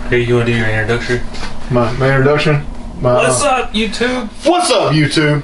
Hey, you want to do your introduction? My introduction? What's up, YouTube? What's up, YouTube?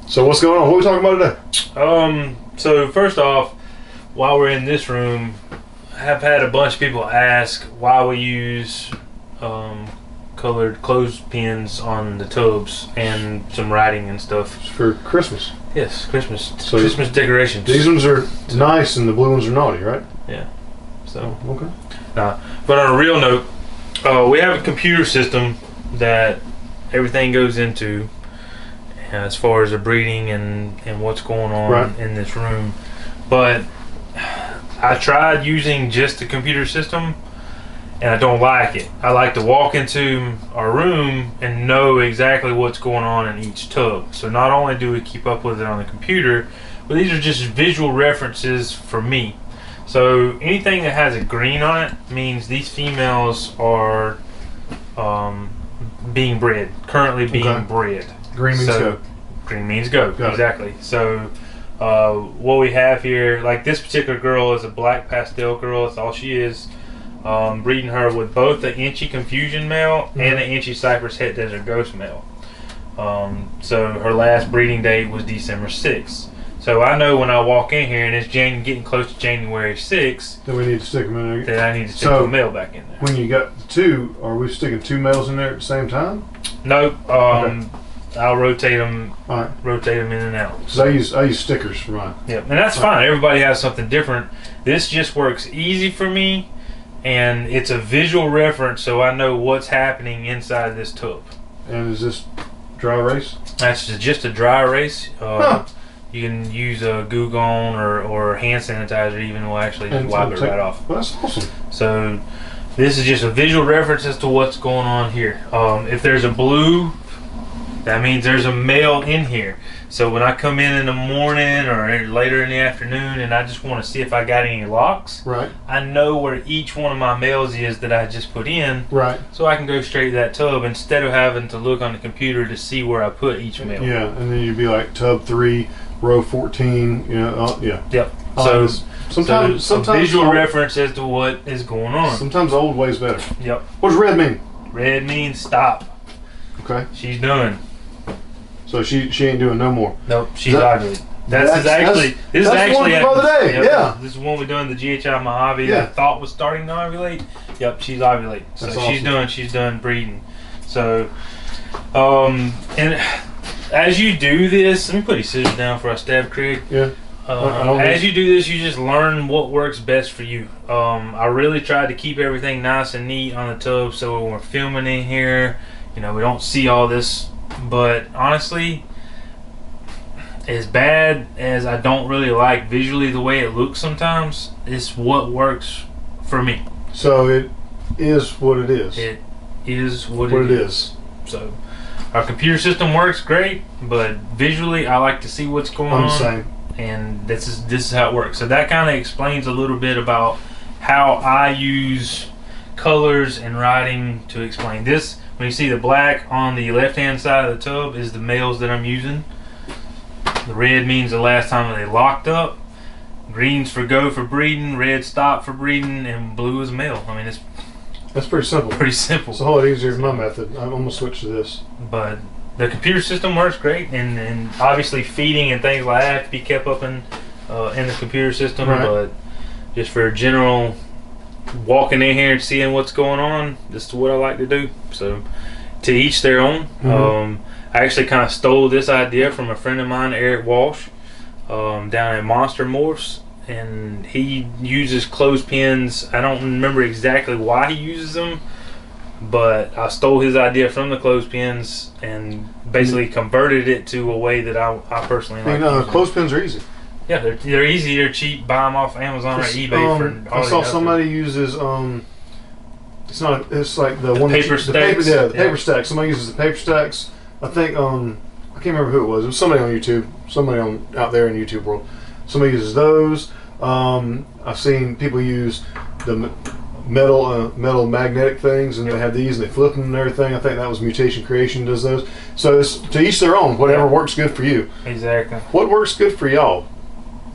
So what's going on? What are we talking about today? So first off, while we're in this room, I have had a bunch of people ask why we use colored clothespins on the tubs and some writing and stuff. It's for Christmas. Yes, Christmas. So Christmas decorations. These ones are nice and the blue ones are naughty, right? Yeah. So okay. But on a real note, we have a computer system that everything goes into. As far as the breeding and what's going on in this room. But I tried using just the computer system and I don't like it. I like to walk into our room and know exactly what's going on in each tub. So not only do we keep up with it on the computer, but these are just visual references for me. So anything that has a green on it means these females are being bred, currently being bred. Green means go. Green means go. Exactly. So what we have here, like this particular girl is a black pastel girl. That's all she is. Breeding her with both the Inchy Confusion male and the Inchy Cypress Het Desert Ghost male. So her last breeding date was December 6th. So I know when I walk in here and it's getting close to January 6th, then we need to stick them in there. Then I need to stick a male back in there. When you got two, are we sticking two males in there at the same time? Nope. I'll rotate them. Rotate them in and out. So I use stickers for mine. Yep, and that's fine. Everybody has something different. This just works easy for me, and it's a visual reference, so I know what's happening inside this tub. And is this dry erase? That's just a dry erase. You can use a Goo Gone or hand sanitizer, even will actually just wipe it right off. Well, that's awesome. So this is just a visual reference as to what's going on here. If there's a blue, that means there's a male in here. So when I come in the morning or later in the afternoon and I just want to see if I got any locks, I know where each one of my males is that I just put in, so I can go straight to that tub instead of having to look on the computer to see where I put each male. Yeah, and then you'd be like tub 3, row 14, you know, Yep. So sometimes a visual reference as to what is going on. Sometimes old way's better. Yep. What does red mean? Red means stop. Okay. She's done. So she ain't doing no more. Nope, she's ovulating. This is actually one for the day. Yeah. This is one we done the GHI Mojave. Yeah. I thought was starting to ovulate. Yep, she's ovulating. So that's awesome. She's done breeding. So and as you do this, let me put these scissors down before I stab Craig. Yeah. As you do this, you just learn what works best for you. I really tried to keep everything nice and neat on the tub, so when we're filming in here, we don't see all this. But honestly, as bad as I don't really like visually the way it looks sometimes, it's what works for me. So it is what it is. It is what it is. So our computer system works great, but visually I like to see what's going on. Same. And this is how it works. So that kind of explains a little bit about how I use colors and writing to explain this. When you see the black on the left hand side of the tub is the males that I'm using. The red means the last time they locked up. Green's for go for breeding, red stop for breeding, and blue is male. I mean, that's pretty simple. Pretty simple. It's a whole lot easier than my method. I'm gonna switch to this. But the computer system works great, and obviously feeding and things like that have to be kept up in the computer system. But just for general walking in here and seeing what's going on, this is what I like to do. So to each their own. I actually kind of stole this idea from a friend of mine, Eric Walsh, down at Monster Morphs, and he uses clothespins. I don't remember exactly why he uses them, but I stole his idea from the clothespins and basically converted it to a way that I personally like. Clothespins are easy. Yeah, they're easy. They're cheap. Buy them off Amazon or eBay for. I saw somebody uses It's not. It's like the one paper stacks. The paper stacks. Somebody uses the paper stacks. I think I can't remember who it was. It was somebody on YouTube. Somebody out there in the YouTube world. Somebody uses those. I've seen people use the metal magnetic things, and they have these, and they flip them and everything. I think that was Mutation Creation does those. So it's to each their own. Whatever works good for you. Exactly. What works good for y'all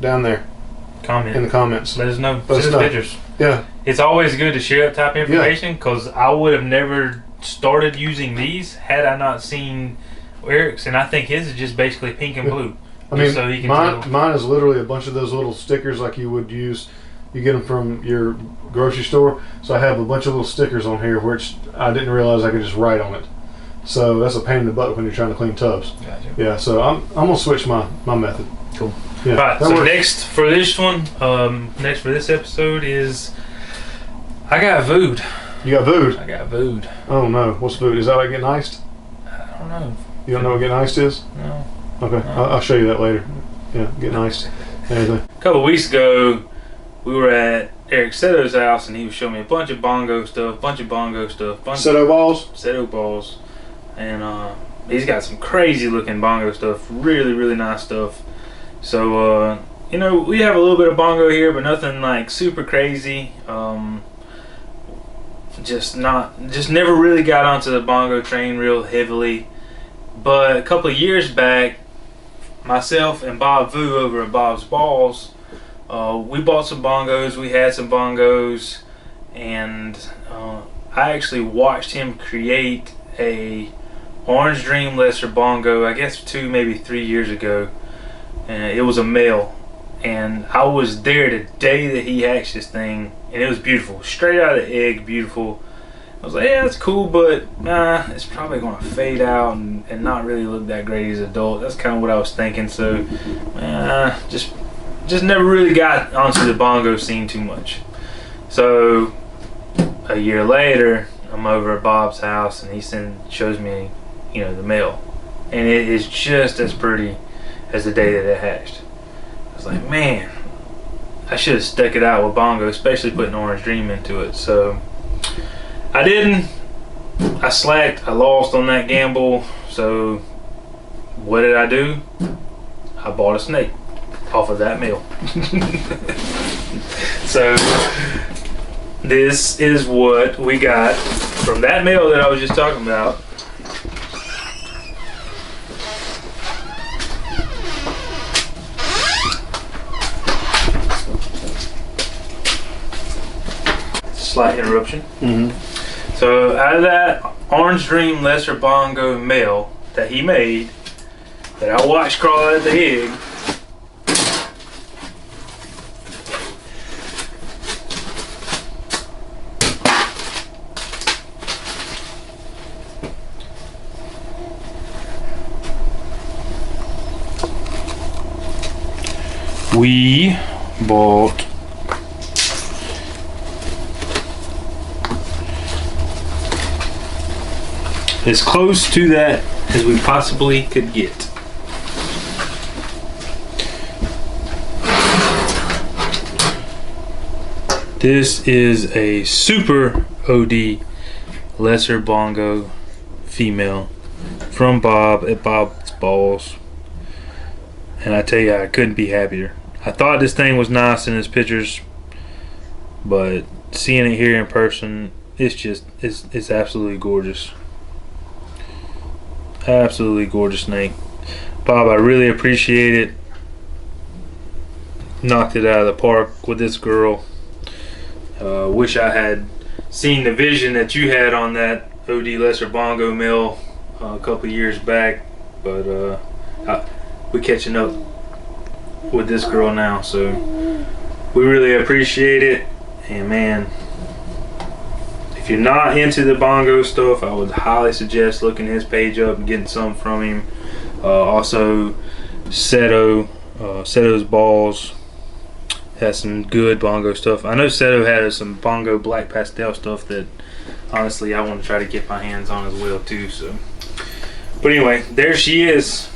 down there? Comment in the comments. Let us know. Send us pictures. Yeah. It's always good to share that type of information because I would have never started using these had I not seen Eric's, and I think his is just basically pink and blue. I mean, so mine is literally a bunch of those little stickers like you would use. You get them from your grocery store. So I have a bunch of little stickers on here, which I didn't realize I could just write on it. So that's a pain in the butt when you're trying to clean tubs. Gotcha. Yeah. So I'm gonna switch my method. Cool. Yeah, all right. So works. next for this one, next for this episode is I got Vu'ed. You got Vu'ed? I got Vu'ed. Oh no. What's Vu'ed? Is that like getting iced? I don't know. You don't know what getting iced is? No. Okay. No. I'll show you that later. Yeah, getting iced. Anything. A couple of weeks ago, we were at Eric Seto's house, and he was showing me a bunch of bongo stuff, Seto balls? Seto balls. And he's got some crazy looking bongo stuff, really, really nice stuff. So, you know, we have a little bit of bongo here, but nothing like super crazy. Just never really got onto the bongo train real heavily. But a couple of years back, myself and Bob Vu over at Bob's Balls, we bought some bongos. We had some bongos, and I actually watched him create a Orange Dream Lesser bongo, I guess 2, maybe 3 years ago. And it was a male, and I was there the day that he hatched this thing, and it was beautiful, straight out of the egg, beautiful. I was like, yeah, that's cool, but it's probably going to fade out and not really look that great as an adult. That's kind of what I was thinking. So just never really got onto the bongo scene too much. So a year later, I'm over at Bob's house, and he shows me, you know, the male, and it is just as pretty as the day that it hatched. I was like, man, I should have stuck it out with bongo, especially putting Orange Dream into it. So I didn't. I slacked. I lost on that gamble. So what did I do? I bought a snake off of that male. So this is what we got from that male that I was just talking about. Slight interruption. Mm-hmm. So out of that Orange Dream Lesser Bongo male that he made, that I watched crawl out of the egg, we bought as close to that as we possibly could get. This is a super OD lesser bongo female from Bob at Bob's Balls, and I tell you, I couldn't be happier. I thought this thing was nice in his pictures, but seeing it here in person, it's absolutely gorgeous. Absolutely gorgeous snake. Bob, I really appreciate it. Knocked it out of the park with this girl. Wish I had seen the vision that you had on that OD Lesser Bongo male a couple years back, but we're catching up with this girl now, so we really appreciate it. And man, if you're not into the bongo stuff, I would highly suggest looking his page up and getting some from him. Also, Seto's Balls. has some good Bongo stuff. I know Seto had some Bongo black pastel stuff that honestly I want to try to get my hands on as well too. So, but anyway, there she is.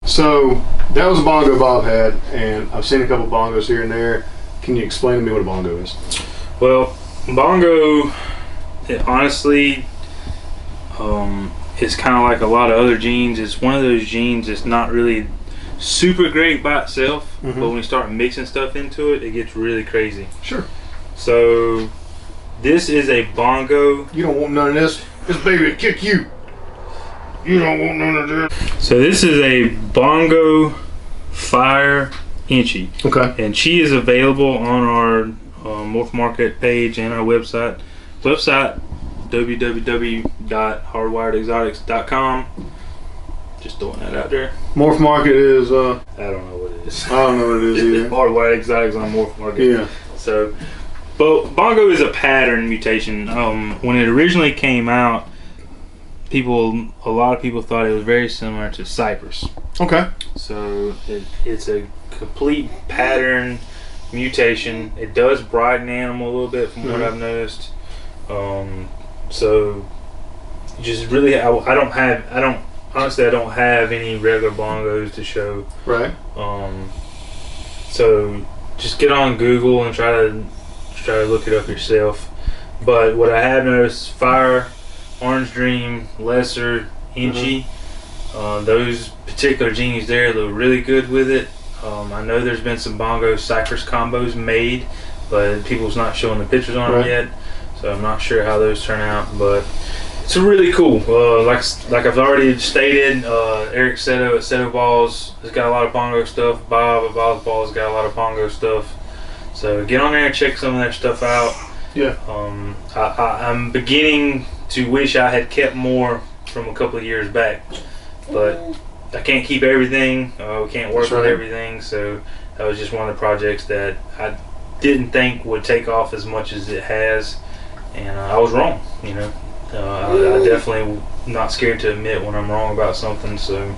So that was a bongo Bob had, and I've seen a couple bongos here and there. Can you explain to me what a bongo is? Well, Bongo, honestly, it's kind of like a lot of other jeans. It's one of those jeans that's not really super great by itself, but when you start mixing stuff into it, it gets really crazy. Sure. So this is a Bongo. You don't want none of this. This baby will kick you. You don't want none of this. So this is a Bongo Fire Inchy. Okay. And she is available on our Morph Market page and our website. www.hardwiredexotics.com. Just throwing that out there. Morph Market is I don't know what it is. I don't know what it is either. Hardwired Exotics on Morph Market. Yeah. So, but Bongo is a pattern mutation. When it originally came out, a lot of people thought it was very similar to Cypress. Okay. So it's a complete pattern mutation. It does brighten the animal a little bit from what I've noticed. So just really, I don't have any regular bongos to show. Right. So just get on Google and try to look it up yourself. But what I have noticed, Fire, Orange Dream, Lesser, Inchy, those particular jeans there look really good with it. I know there's been some Bongo Cypress combos made, but people's not showing the pictures on them yet, so I'm not sure how those turn out. But it's really cool. Like I've already stated, Eric Seto at Seto Balls has got a lot of Bongo stuff. Bob at Bob's Balls got a lot of Bongo stuff. So get on there and check some of their stuff out. Yeah. I'm beginning to wish I had kept more from a couple of years back, but I can't keep everything. We can't work with everything, so that was just one of the projects that I didn't think would take off as much as it has, and I was wrong. You know, I definitely not scared to admit when I'm wrong about something. So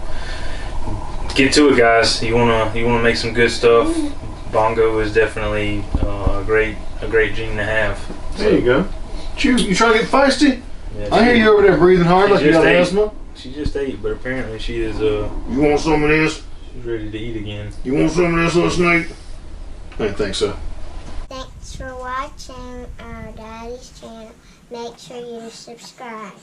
get to it, guys. You wanna make some good stuff. Bongo is definitely a great gene to have. So, there you go. You trying to get feisty? Yeah, I hear you over there breathing hard like you got asthma. She just ate, but apparently she is. You want some of this? She's ready to eat again. You want some of this, little snake? I didn't think so. Thanks for watching our Daddy's channel. Make sure you subscribe.